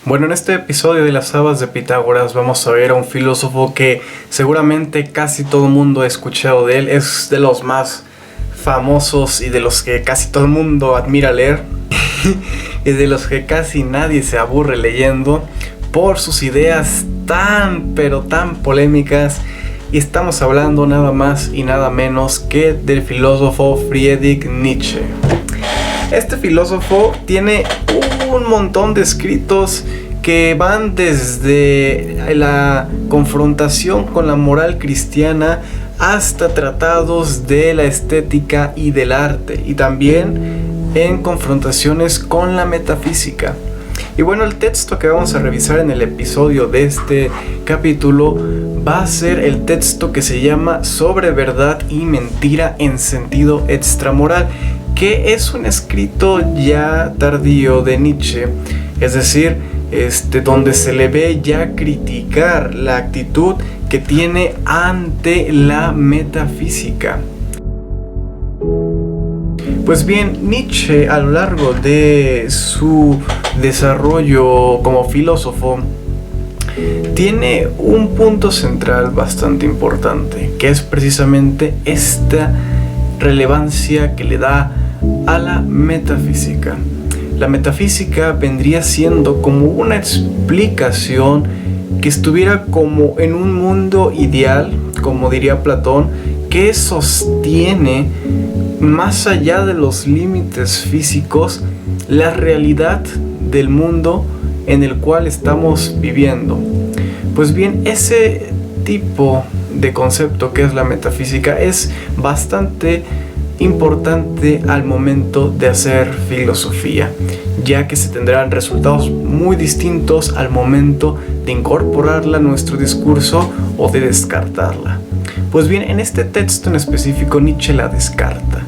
Bueno, en este episodio de las Habas de Pitágoras vamos a ver a un filósofo que seguramente casi todo el mundo ha escuchado de él. Es de los más famosos y de los que casi todo el mundo admira leer y de los que casi nadie se aburre leyendo por sus ideas tan polémicas. Y estamos hablando nada más y nada menos que del filósofo Friedrich Nietzsche. Este filósofo tiene un montón de escritos que van desde la confrontación con la moral cristiana hasta tratados de la estética y del arte, y también en confrontaciones con la metafísica. Y bueno, el texto que vamos a revisar en el episodio de este capítulo va a ser el texto que se llama Sobre verdad y mentira en sentido extramoral, que es un escrito ya tardío de Nietzsche, es decir, donde se le ve ya criticar la actitud que tiene ante la metafísica. Pues bien, Nietzsche, a lo largo de su desarrollo como filósofo, tiene un punto central bastante importante, que es precisamente esta relevancia que le da a la metafísica. La metafísica vendría siendo como una explicación que estuviera como en un mundo ideal, como diría Platón, que sostiene más allá de los límites físicos la realidad del mundo en el cual estamos viviendo. Pues bien, ese tipo de concepto que es la metafísica es bastante importante al momento de hacer filosofía, ya que se tendrán resultados muy distintos al momento de incorporarla a nuestro discurso o de descartarla. Pues bien, en este texto en específico Nietzsche la descarta,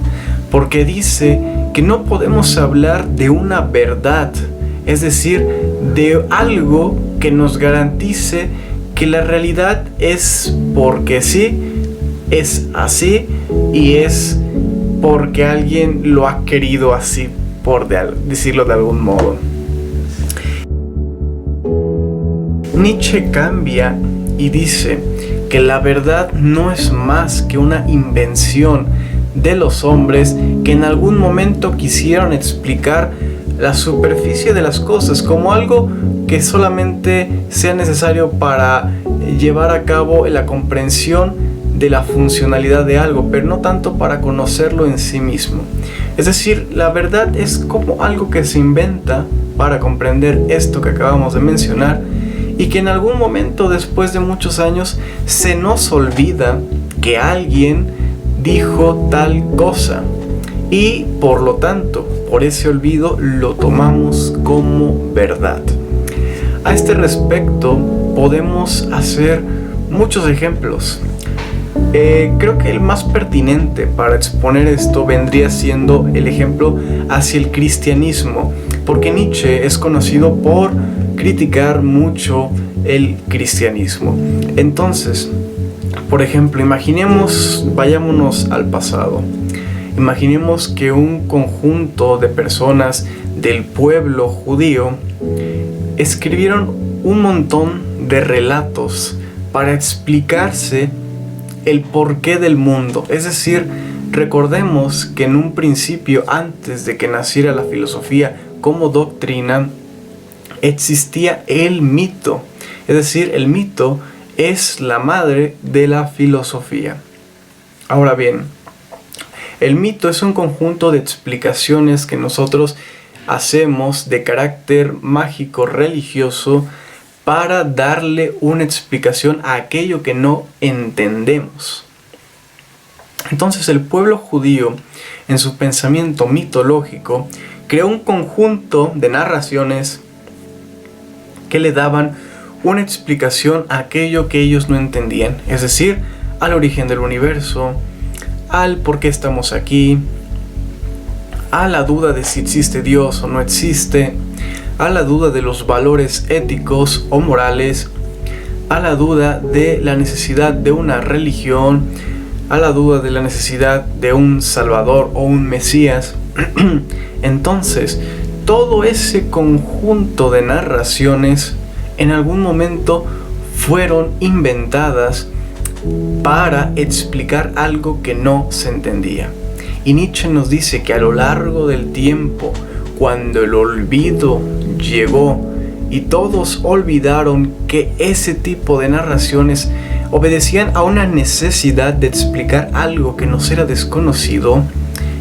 porque dice que no podemos hablar de una verdad, es decir, de algo que nos garantice que la realidad es porque sí, es así y es porque alguien lo ha querido así, por decirlo de algún modo. Nietzsche cambia y dice que la verdad no es más que una invención de los hombres que en algún momento quisieron explicar la superficie de las cosas como algo que solamente sea necesario para llevar a cabo la comprensión de la funcionalidad de algo, pero no tanto para conocerlo en sí mismo. Es decir, la verdad es como algo que se inventa para comprender esto que acabamos de mencionar, y que en algún momento después de muchos años se nos olvida que alguien dijo tal cosa, y por lo tanto, por ese olvido lo tomamos como verdad. A este respecto podemos hacer muchos ejemplos. Creo que el más pertinente para exponer esto vendría siendo el ejemplo hacia el cristianismo, porque Nietzsche es conocido por criticar mucho el cristianismo. Entonces, por ejemplo, vayámonos al pasado. Imaginemos que un conjunto de personas del pueblo judío escribieron un montón de relatos para explicarse el porqué del mundo. Es decir, recordemos que en un principio, antes de que naciera la filosofía como doctrina, existía el mito. Es decir, el mito es la madre de la filosofía. Ahora bien, el mito es un conjunto de explicaciones que nosotros hacemos de carácter mágico religioso para darle una explicación a aquello que no entendemos. Entonces el pueblo judío, en su pensamiento mitológico, creó un conjunto de narraciones que le daban una explicación a aquello que ellos no entendían, es decir, al origen del universo, al por qué estamos aquí, a la duda de si existe Dios o no existe, a la duda de los valores éticos o morales, a la duda de la necesidad de una religión, a la duda de la necesidad de un Salvador o un Mesías. Entonces, todo ese conjunto de narraciones en algún momento fueron inventadas para explicar algo que no se entendía. Y Nietzsche nos dice que a lo largo del tiempo, cuando el olvido llegó y todos olvidaron que ese tipo de narraciones obedecían a una necesidad de explicar algo que nos era desconocido,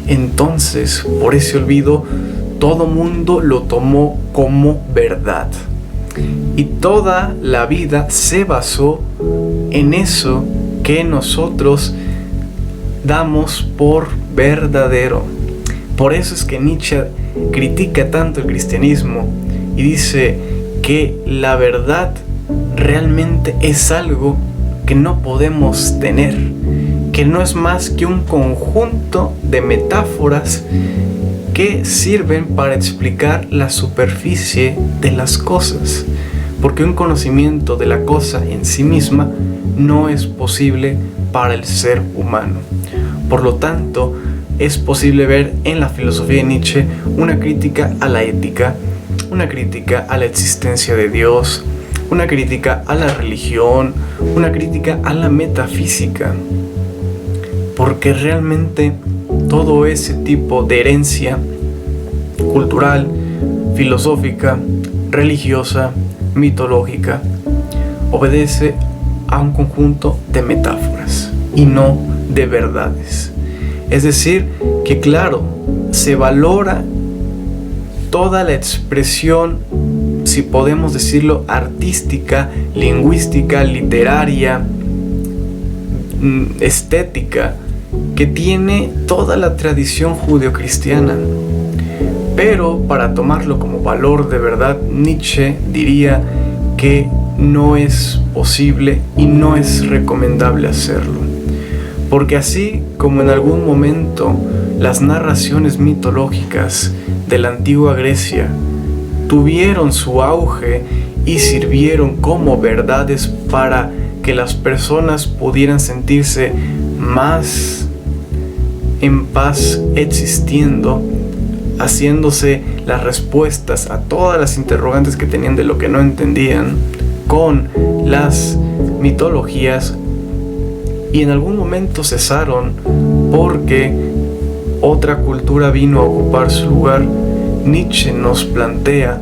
entonces por ese olvido todo mundo lo tomó como verdad. Y toda la vida se basó en eso que nosotros damos por verdadero. Por eso es que Nietzsche critica tanto el cristianismo y dice que la verdad realmente es algo que no podemos tener, que no es más que un conjunto de metáforas que sirven para explicar la superficie de las cosas, porque un conocimiento de la cosa en sí misma no es posible para el ser humano. Por lo tanto, es posible ver en la filosofía de Nietzsche una crítica a la ética, una crítica a la existencia de Dios, una crítica a la religión, una crítica a la metafísica, porque realmente todo ese tipo de herencia cultural, filosófica, religiosa, mitológica, obedece a un conjunto de metáforas y no de verdades. Es decir, que claro, se valora toda la expresión, si podemos decirlo, artística, lingüística, literaria, estética, que tiene toda la tradición judeocristiana. Pero para tomarlo como valor de verdad, Nietzsche diría que no es posible y no es recomendable hacerlo. Porque así como en algún momento las narraciones mitológicas de la antigua Grecia tuvieron su auge y sirvieron como verdades para que las personas pudieran sentirse más en paz existiendo, haciéndose las respuestas a todas las interrogantes que tenían de lo que no entendían con las mitologías, y en algún momento cesaron porque otra cultura vino a ocupar su lugar. Nietzsche nos plantea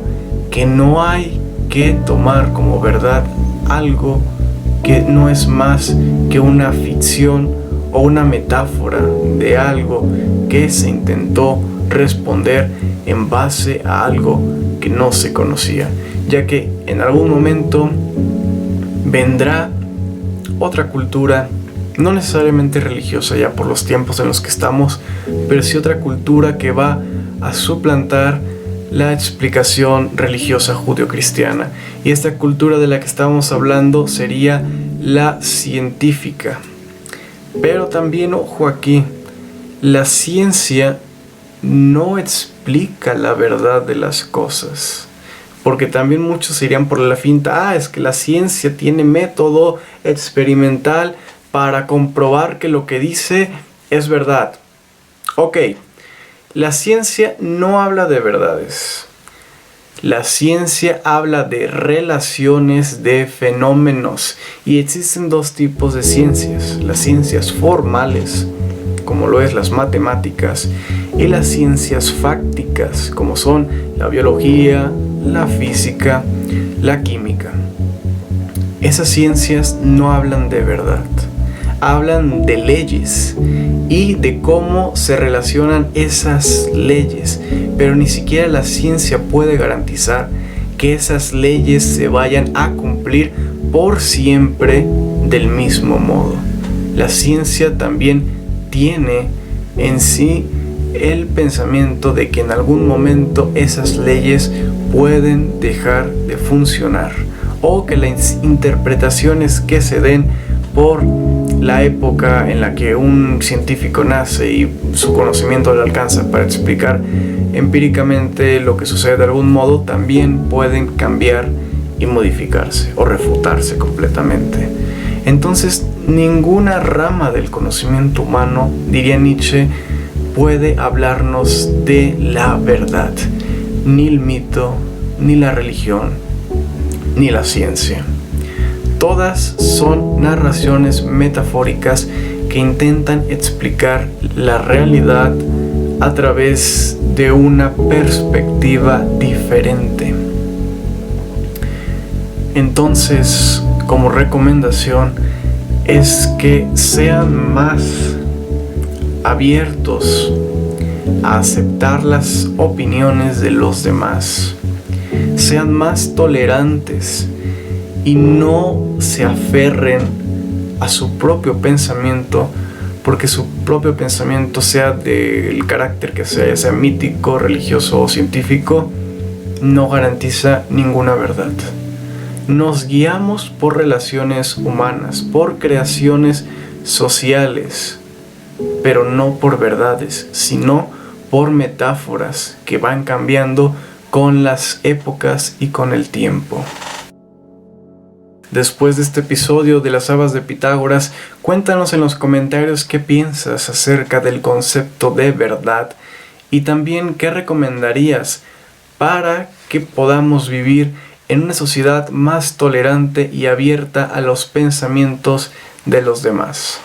que no hay que tomar como verdad algo que no es más que una ficción o una metáfora de algo que se intentó responder en base a algo que no se conocía, ya que en algún momento vendrá otra cultura, no necesariamente religiosa ya por los tiempos en los que estamos, pero sí otra cultura que va a suplantar la explicación religiosa judeocristiana. Y esta cultura de la que estamos hablando sería la científica. Pero también, ojo aquí, la ciencia no explica la verdad de las cosas. Porque también muchos se irían por la finta, es que la ciencia tiene método experimental para comprobar que lo que dice es verdad. Ok, la ciencia no habla de verdades. La ciencia habla de relaciones de fenómenos. Y existen dos tipos de ciencias. Las ciencias formales, como lo es las matemáticas, y las ciencias fácticas, como son la biología, la física, la química. Esas ciencias no hablan de verdad. Hablan de leyes y de cómo se relacionan esas leyes, pero ni siquiera la ciencia puede garantizar que esas leyes se vayan a cumplir por siempre del mismo modo. La ciencia también tiene en sí el pensamiento de que en algún momento esas leyes pueden dejar de funcionar, o que las interpretaciones que se den por la época en la que un científico nace y su conocimiento le alcanza para explicar empíricamente lo que sucede de algún modo, también pueden cambiar y modificarse o refutarse completamente. Entonces, ninguna rama del conocimiento humano, diría Nietzsche, puede hablarnos de la verdad. ni el mito, ni la religión, ni la ciencia. Todas son narraciones metafóricas que intentan explicar la realidad a través de una perspectiva diferente. Entonces, como recomendación, es que sean más abiertos a aceptar las opiniones de los demás. Sean más tolerantes y no se aferren a su propio pensamiento, porque su propio pensamiento, sea del carácter que sea, ya sea mítico, religioso o científico, no garantiza ninguna verdad. Nos guiamos por relaciones humanas, por creaciones sociales, pero no por verdades, sino por metáforas que van cambiando con las épocas y con el tiempo. Después de este episodio de las habas de Pitágoras, cuéntanos en los comentarios qué piensas acerca del concepto de verdad y también qué recomendarías para que podamos vivir en una sociedad más tolerante y abierta a los pensamientos de los demás.